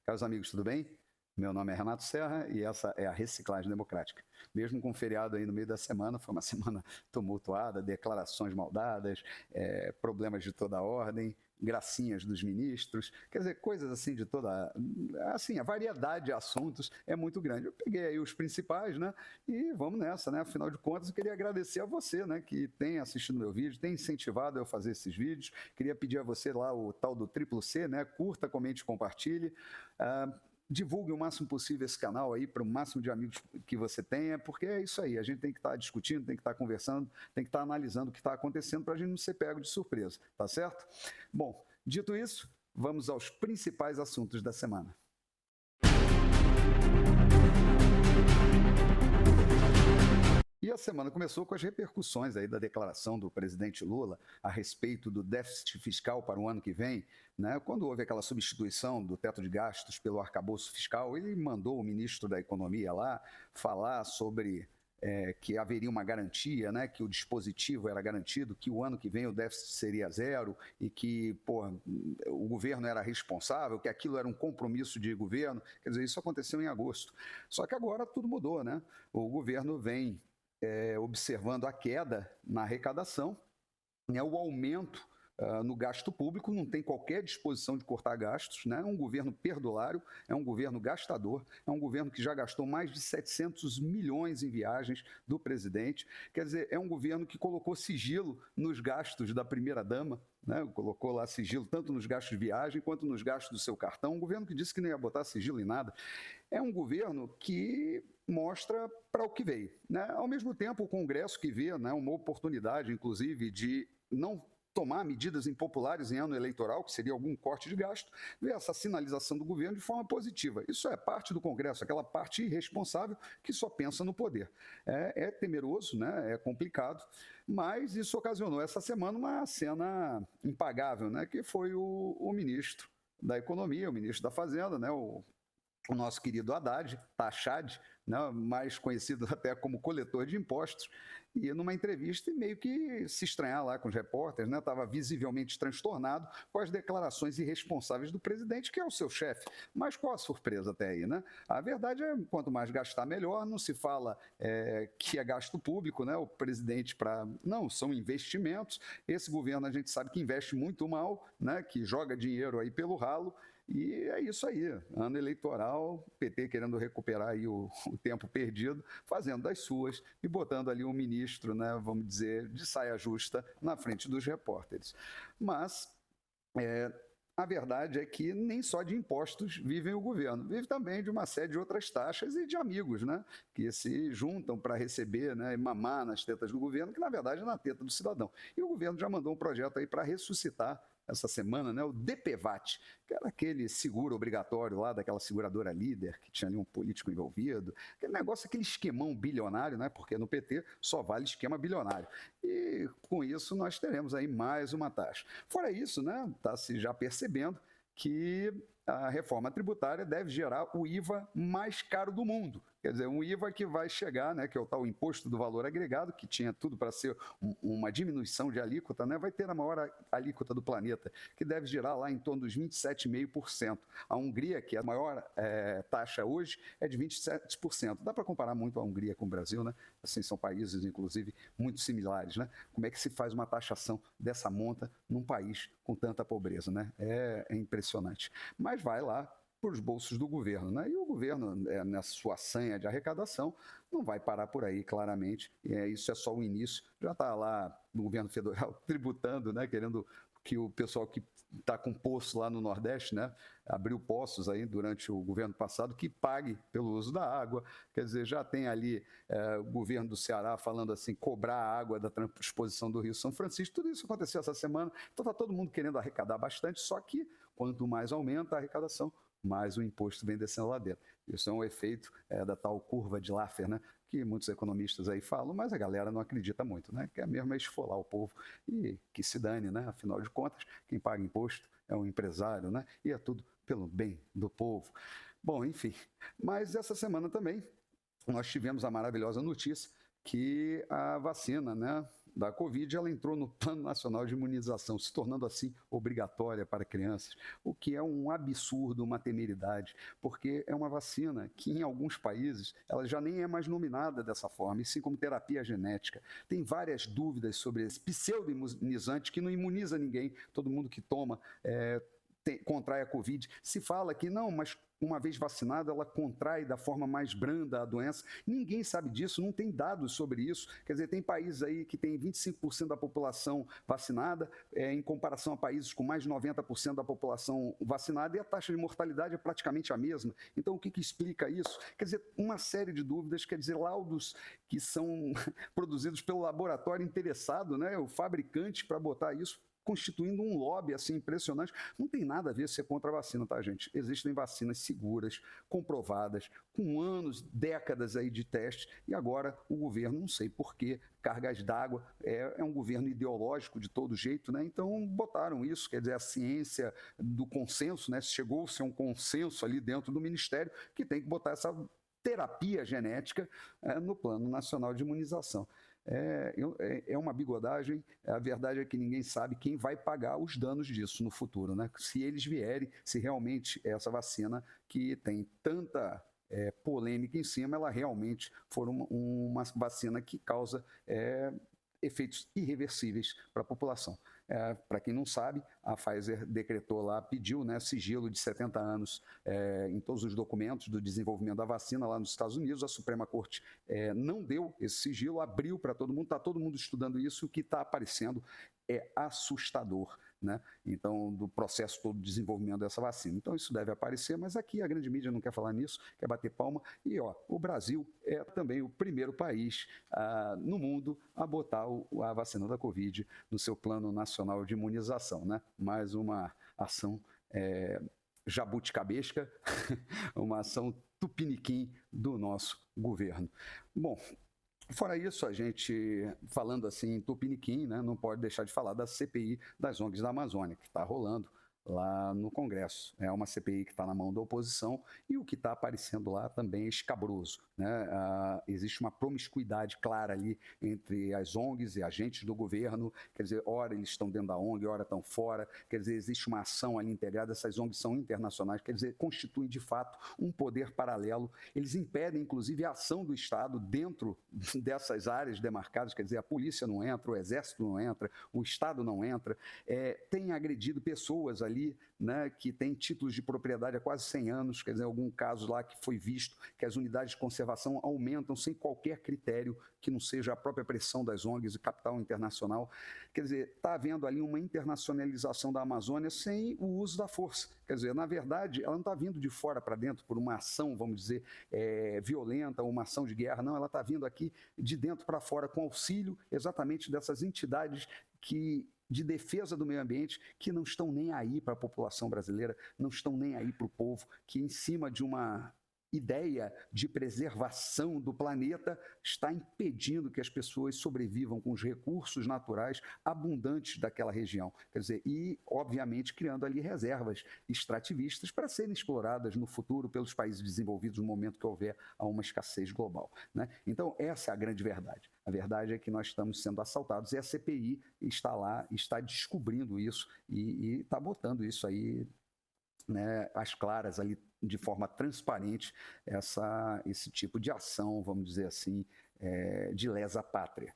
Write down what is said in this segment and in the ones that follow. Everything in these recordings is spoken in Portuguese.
Caros amigos, tudo bem? Meu nome é Renato Serra e essa é a Reciclagem Democrática. Mesmo com o feriado aí no meio da semana, foi uma semana tumultuada, declarações maldadas, problemas de toda a ordem, gracinhas dos ministros, quer dizer, coisas assim de toda... Assim, a variedade de assuntos é muito grande. Eu peguei aí os principais, né? E vamos nessa, né? Afinal de contas, eu queria agradecer a você, né? Que tem assistido meu vídeo, tem incentivado eu a fazer esses vídeos. Queria pedir a você lá o tal do triplo C, né? Curta, comente, compartilhe. Divulgue o máximo possível esse canal aí para o máximo de amigos que você tenha, porque é isso aí, a gente tem que estar discutindo, tem que estar conversando, tem que estar analisando o que está acontecendo para a gente não ser pego de surpresa, tá certo? Bom, dito isso, vamos aos principais assuntos da semana. E a semana começou com as repercussões aí da declaração do presidente Lula a respeito do déficit fiscal para o ano que vem, né? Quando houve aquela substituição do teto de gastos pelo arcabouço fiscal, ele mandou o ministro da Economia lá falar sobre que haveria uma garantia, né, que o dispositivo era garantido, que o ano que vem o déficit seria zero e que o governo era responsável, que aquilo era um compromisso de governo. Quer dizer, isso aconteceu em agosto. Só que agora tudo mudou, né? O governo vem observando a queda na arrecadação, né, o aumento no gasto público, não tem qualquer disposição de cortar gastos, né? É um governo perdulário, é um governo gastador, é um governo que já gastou mais de 700 milhões em viagens do presidente, quer dizer, é um governo que colocou sigilo nos gastos da primeira-dama, né? Colocou lá sigilo tanto nos gastos de viagem quanto nos gastos do seu cartão, um governo que disse que não ia botar sigilo em nada. É um governo que mostra para o que veio, né? Ao mesmo tempo, o Congresso que vê, né, uma oportunidade, inclusive, de não tomar medidas impopulares em ano eleitoral, que seria algum corte de gasto, vê essa sinalização do governo de forma positiva. Isso é parte do Congresso, aquela parte irresponsável que só pensa no poder. É temeroso, né? É complicado, mas isso ocasionou essa semana uma cena impagável, né? Que foi o ministro da Economia, o ministro da Fazenda, né? O nosso querido Haddad, Taxad, né, mais conhecido até como coletor de impostos, e numa entrevista meio que se estranhar lá com os repórteres, né, estava visivelmente transtornado com as declarações irresponsáveis do presidente, que é o seu chefe. Mas qual a surpresa até aí, né? A verdade é, quanto mais gastar, melhor. Não se fala que é gasto público, né? O presidente para... Não, são investimentos. Esse governo a gente sabe que investe muito mal, né? Que joga dinheiro aí pelo ralo. E é isso aí, ano eleitoral, PT querendo recuperar aí o tempo perdido, fazendo das suas e botando ali um ministro, né, vamos dizer, de saia justa na frente dos repórteres. Mas a verdade é que nem só de impostos vive o governo, vive também de uma série de outras taxas e de amigos, né, que se juntam para receber, né, e mamar nas tetas do governo, que na verdade é na teta do cidadão. E o governo já mandou um projeto aí para ressuscitar essa semana, né, o DPVAT, que era aquele seguro obrigatório lá daquela seguradora líder, que tinha ali um político envolvido, aquele negócio, aquele esquemão bilionário, né, porque no PT só vale esquema bilionário. E com isso nós teremos aí mais uma taxa. Fora isso, né, está se já percebendo que a reforma tributária deve gerar o IVA mais caro do mundo. Quer dizer, um IVA que vai chegar, né, que é o tal imposto do valor agregado, que tinha tudo para ser uma diminuição de alíquota, né, vai ter a maior alíquota do planeta, que deve girar lá em torno dos 27,5%. A Hungria, que é a maior taxa hoje, é de 27%. Dá para comparar muito a Hungria com o Brasil, né? Assim, são países, inclusive, muito similares, né? Como é que se faz uma taxação dessa monta num país com tanta pobreza, né? É impressionante. Mas vai lá para os bolsos do governo, né? E o governo, na sua sanha de arrecadação, não vai parar por aí, claramente. Isso é só o início. Já está lá no governo federal tributando, né? Querendo que o pessoal que está com poço lá no Nordeste, né, abriu poços aí durante o governo passado, que pague pelo uso da água. Quer dizer, já tem ali o governo do Ceará falando assim, cobrar a água da transposição do Rio São Francisco. Tudo isso aconteceu essa semana. Então está todo mundo querendo arrecadar bastante, só que quanto mais aumenta a arrecadação, mais o imposto vem descendo a ladeira. Isso é um efeito da tal curva de Laffer, né? Que muitos economistas aí falam, mas a galera não acredita muito, né? Que é mesmo esfolar o povo e que se dane, né? Afinal de contas, quem paga imposto é um empresário, né? E é tudo pelo bem do povo. Bom, enfim. Mas essa semana também nós tivemos a maravilhosa notícia que a vacina, né, da Covid, ela entrou no Plano Nacional de Imunização, se tornando assim obrigatória para crianças, o que é um absurdo, uma temeridade, porque é uma vacina que em alguns países ela já nem é mais nominada dessa forma, e sim como terapia genética. Tem várias dúvidas sobre esse pseudo-imunizante que não imuniza ninguém, todo mundo que toma contrai a Covid. Se fala que não, mas uma vez vacinada, ela contrai da forma mais branda a doença. Ninguém sabe disso, não tem dados sobre isso. Quer dizer, tem países aí que tem 25% da população vacinada, em comparação a países com mais de 90% da população vacinada, e a taxa de mortalidade é praticamente a mesma. Então, o que explica isso? Quer dizer, uma série de dúvidas, quer dizer, laudos que são produzidos pelo laboratório interessado, né, o fabricante, para botar isso, constituindo um lobby assim impressionante. Não tem nada a ver se é contra a vacina, tá, gente? Existem vacinas seguras, comprovadas, com anos, décadas aí de teste, e agora o governo, não sei por quê, cargas d'água, é um governo ideológico de todo jeito, né? Então botaram isso, quer dizer, a ciência do consenso, né? Chegou-se a um consenso ali dentro do Ministério que tem que botar essa terapia genética no Plano Nacional de Imunização. É uma bigodagem. A verdade é que ninguém sabe quem vai pagar os danos disso no futuro, né? Se eles vierem, se realmente essa vacina que tem tanta polêmica em cima, ela realmente for uma vacina que causa efeitos irreversíveis para a população. Para quem não sabe, a Pfizer decretou lá, pediu, né, sigilo de 70 anos em todos os documentos do desenvolvimento da vacina lá nos Estados Unidos. A Suprema Corte não deu esse sigilo, abriu para todo mundo, está todo mundo estudando isso, o que está aparecendo é assustador, né? Então, do processo todo de desenvolvimento dessa vacina. Então, isso deve aparecer, mas aqui a grande mídia não quer falar nisso, quer bater palma. E o Brasil é também o primeiro país no mundo a botar a vacina da Covid no seu Plano Nacional de Imunização, né? Mais uma ação jabuticabesca, uma ação tupiniquim do nosso governo. Bom, fora isso, a gente, falando assim em tupiniquim, né, não pode deixar de falar da CPI das ONGs da Amazônia, que está rolando lá no Congresso. É uma CPI que está na mão da oposição e o que está aparecendo lá também é escabroso, né? Existe uma promiscuidade clara ali entre as ONGs e agentes do governo, quer dizer, ora eles estão dentro da ONG, ora estão fora, quer dizer, existe uma ação ali integrada, essas ONGs são internacionais, quer dizer, constituem de fato um poder paralelo, eles impedem inclusive a ação do Estado dentro dessas áreas demarcadas, quer dizer, a polícia não entra, o exército não entra, o Estado não entra, tem agredido pessoas ali, né, que tem títulos de propriedade há quase 100 anos, quer dizer, algum caso lá que foi visto que as unidades de conservação aumentam sem qualquer critério que não seja a própria pressão das ONGs e capital internacional. Quer dizer, está havendo ali uma internacionalização da Amazônia sem o uso da força. Quer dizer, na verdade, ela não está vindo de fora para dentro por uma ação, vamos dizer, violenta, uma ação de guerra, não, ela está vindo aqui de dentro para fora com auxílio exatamente dessas entidades de defesa do meio ambiente, que não estão nem aí para a população brasileira, não estão nem aí para o povo, que em cima de uma ideia de preservação do planeta está impedindo que as pessoas sobrevivam com os recursos naturais abundantes daquela região. Quer dizer, e, obviamente, criando ali reservas extrativistas para serem exploradas no futuro pelos países desenvolvidos no momento que houver uma escassez global, né? Então, essa é a grande verdade. A verdade é que nós estamos sendo assaltados e a CPI está lá, está descobrindo isso e está botando isso aí, né, às claras ali, de forma transparente, esse tipo de ação, vamos dizer assim, de lesa pátria.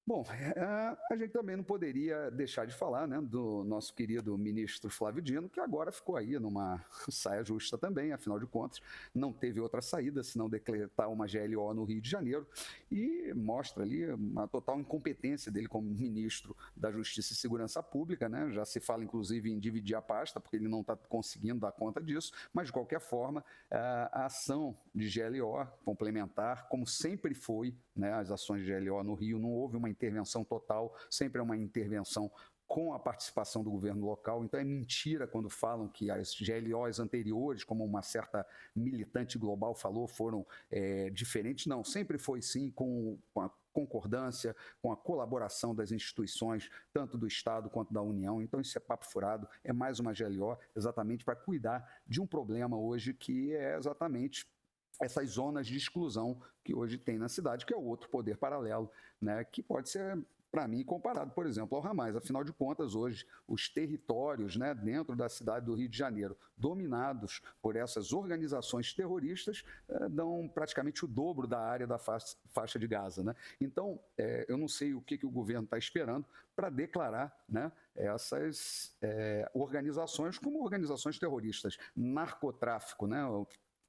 Bom, a gente também não poderia deixar de falar, né, do nosso querido ministro Flávio Dino, que agora ficou aí numa saia justa também, afinal de contas, não teve outra saída senão decretar uma GLO no Rio de Janeiro, e mostra ali uma total incompetência dele como ministro da Justiça e Segurança Pública, né? Já se fala inclusive em dividir a pasta, porque ele não está conseguindo dar conta disso, mas de qualquer forma, a ação de GLO complementar, como sempre foi, né, as ações de GLO no Rio, não houve uma intervenção total, sempre é uma intervenção com a participação do governo local. Então é mentira quando falam que as GLOs anteriores, como uma certa militante global falou, foram diferentes. Não, sempre foi sim com a concordância, com a colaboração das instituições, tanto do Estado quanto da União. Então isso é papo furado, é mais uma GLO exatamente para cuidar de um problema hoje que é exatamente essas zonas de exclusão que hoje tem na cidade, que é o outro poder paralelo, né, que pode ser para mim, comparado, por exemplo, ao Hamas. Afinal de contas, hoje, os territórios, né, dentro da cidade do Rio de Janeiro, dominados por essas organizações terroristas, dão praticamente o dobro da área da faixa de Gaza, né? Então, eu não sei o que o governo está esperando para declarar, né, essas organizações como organizações terroristas. Narcotráfico, né?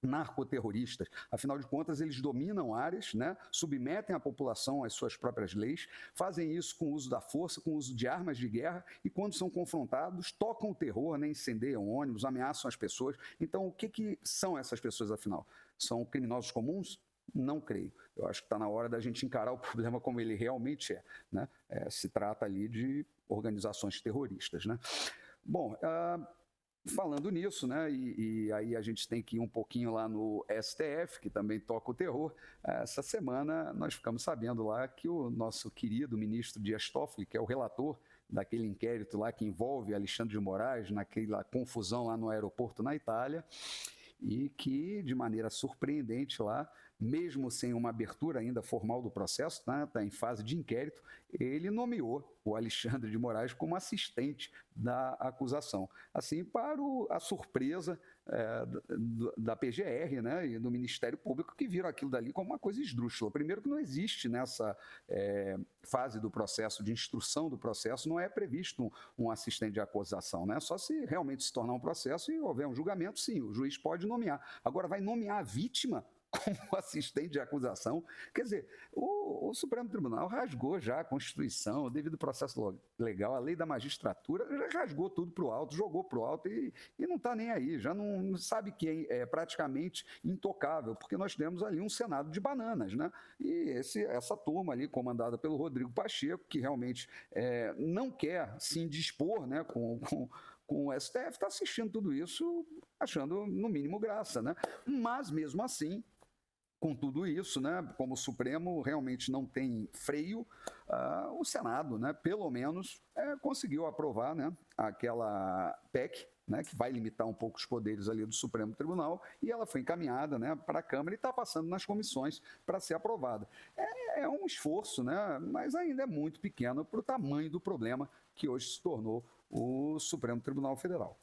Narcoterroristas. Afinal de contas, eles dominam áreas, né, submetem a população às suas próprias leis, fazem isso com o uso da força, com o uso de armas de guerra e, quando são confrontados, tocam o terror, né, incendeiam ônibus, ameaçam as pessoas. Então, o que são essas pessoas, afinal? São criminosos comuns? Não creio. Eu acho que está na hora da gente encarar o problema como ele realmente é, né? Se trata ali de organizações terroristas, né? Bom, falando nisso, né, e aí a gente tem que ir um pouquinho lá no STF, que também toca o terror. Essa semana nós ficamos sabendo lá que o nosso querido ministro Dias Toffoli, que é o relator daquele inquérito lá que envolve Alexandre de Moraes, naquela confusão lá no aeroporto na Itália, e que, de maneira surpreendente lá, mesmo sem uma abertura ainda formal do processo, está em fase de inquérito, ele nomeou o Alexandre de Moraes como assistente da acusação. Assim, para a surpresa da PGR, né, e do Ministério Público, que viram aquilo dali como uma coisa esdrúxula. Primeiro que não existe nessa fase do processo, de instrução do processo, não é previsto um assistente de acusação, né? Só se realmente se tornar um processo e houver um julgamento, sim, o juiz pode nomear. Agora, vai nomear a vítima como assistente de acusação? Quer dizer, o Supremo Tribunal rasgou já a Constituição, o devido processo legal, a lei da magistratura, já rasgou tudo para o alto, jogou para o alto e não está nem aí, já não sabe que é praticamente intocável, porque nós temos ali um Senado de bananas, né? E essa turma ali, comandada pelo Rodrigo Pacheco, que realmente não quer se indispor, né, com o STF, está assistindo tudo isso achando, no mínimo, graça, né? Mas, mesmo assim, com tudo isso, né, como o Supremo realmente não tem freio, o Senado, né, pelo menos, conseguiu aprovar, né, aquela PEC, né, que vai limitar um pouco os poderes ali do Supremo Tribunal, e ela foi encaminhada, né, para a Câmara e está passando nas comissões para ser aprovada. É um esforço, né, mas ainda é muito pequeno para o tamanho do problema que hoje se tornou o Supremo Tribunal Federal.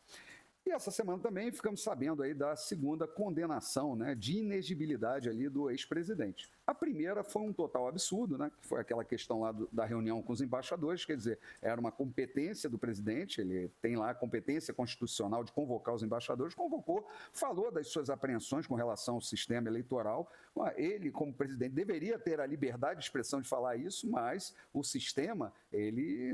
E essa semana também ficamos sabendo aí da segunda condenação, né, de inexigibilidade ali do ex-presidente. A primeira foi um total absurdo, né, que foi aquela questão lá da reunião com os embaixadores, quer dizer, era uma competência do presidente, ele tem lá a competência constitucional de convocar os embaixadores, convocou, falou das suas apreensões com relação ao sistema eleitoral. Ele, como presidente, deveria ter a liberdade de expressão de falar isso, mas o sistema,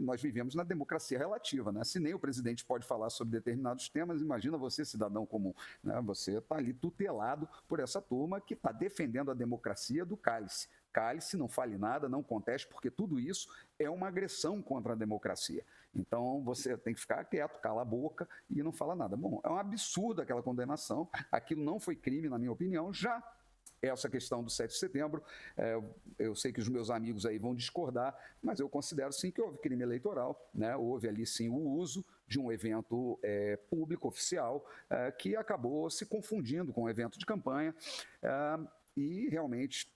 nós vivemos na democracia relativa, né? Se nem o presidente pode falar sobre determinados temas, imagina você, cidadão comum, né? Você está ali tutelado por essa turma que está defendendo a democracia do cálice. Cálice, não fale nada, não conteste, porque tudo isso é uma agressão contra a democracia. Então, você tem que ficar quieto, cala a boca e não fala nada. Bom, é um absurdo aquela condenação, aquilo não foi crime, na minha opinião, já essa questão do 7 de setembro, eu sei que os meus amigos aí vão discordar, mas eu considero sim que houve crime eleitoral, né? Houve ali sim o uso de um evento público, oficial, que acabou se confundindo com um evento de campanha e realmente,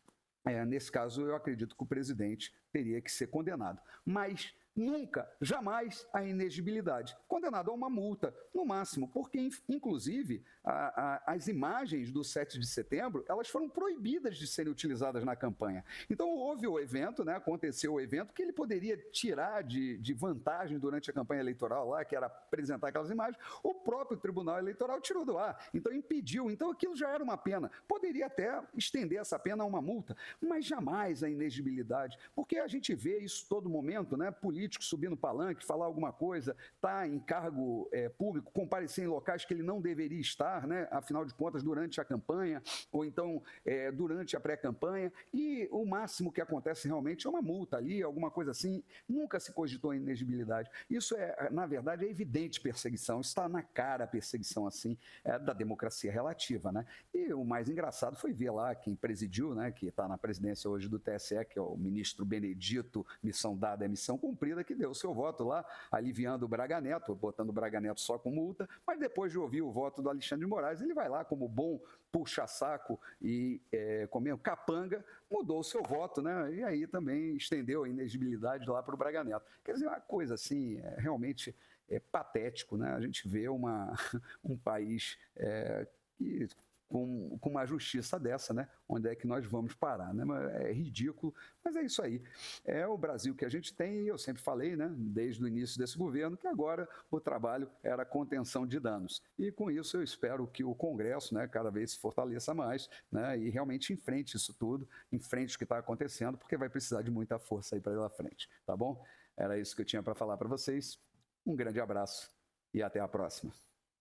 nesse caso, eu acredito que o presidente teria que ser condenado. Mas nunca, jamais a inexigibilidade. Condenado a uma multa, no máximo, porque, inclusive, as imagens do 7 de setembro, elas foram proibidas de serem utilizadas na campanha. Então, houve o evento, né, aconteceu o evento, que ele poderia tirar de vantagem durante a campanha eleitoral lá, que era apresentar aquelas imagens, o próprio Tribunal Eleitoral tirou do ar, então impediu, então aquilo já era uma pena. Poderia até estender essa pena a uma multa, mas jamais a inexigibilidade, porque a gente vê isso todo momento, né, político subir no palanque, falar alguma coisa, tá em cargo público, comparecer em locais que ele não deveria estar, né? Afinal de contas, durante a campanha, ou então durante a pré-campanha, e o máximo que acontece realmente é uma multa ali, alguma coisa assim, nunca se cogitou em inexigibilidade. Isso na verdade, é evidente perseguição, está na cara a perseguição, assim, da democracia relativa, né? E o mais engraçado foi ver lá quem presidiu, né, que está na presidência hoje do TSE, que é o ministro Benedito, missão dada é missão cumprida, maioria que deu o seu voto lá, aliviando o Braga Neto, botando o Braga Neto só com multa, mas depois de ouvir o voto do Alexandre de Moraes, ele vai lá como bom puxa-saco e como capanga, mudou o seu voto, né? E aí também estendeu a inexigibilidade lá para o Braga Neto. Quer dizer, uma coisa assim, realmente patético, né? A gente vê um país que com uma justiça dessa, né? Onde é que nós vamos parar, né? É ridículo, mas é isso aí. É o Brasil que a gente tem, e eu sempre falei, né? Desde o início desse governo, que agora o trabalho era contenção de danos. E com isso eu espero que o Congresso, né? Cada vez se fortaleça mais, né? E realmente enfrente isso tudo, enfrente o que está acontecendo, porque vai precisar de muita força aí para ir lá frente, tá bom? Era isso que eu tinha para falar para vocês. Um grande abraço e até a próxima.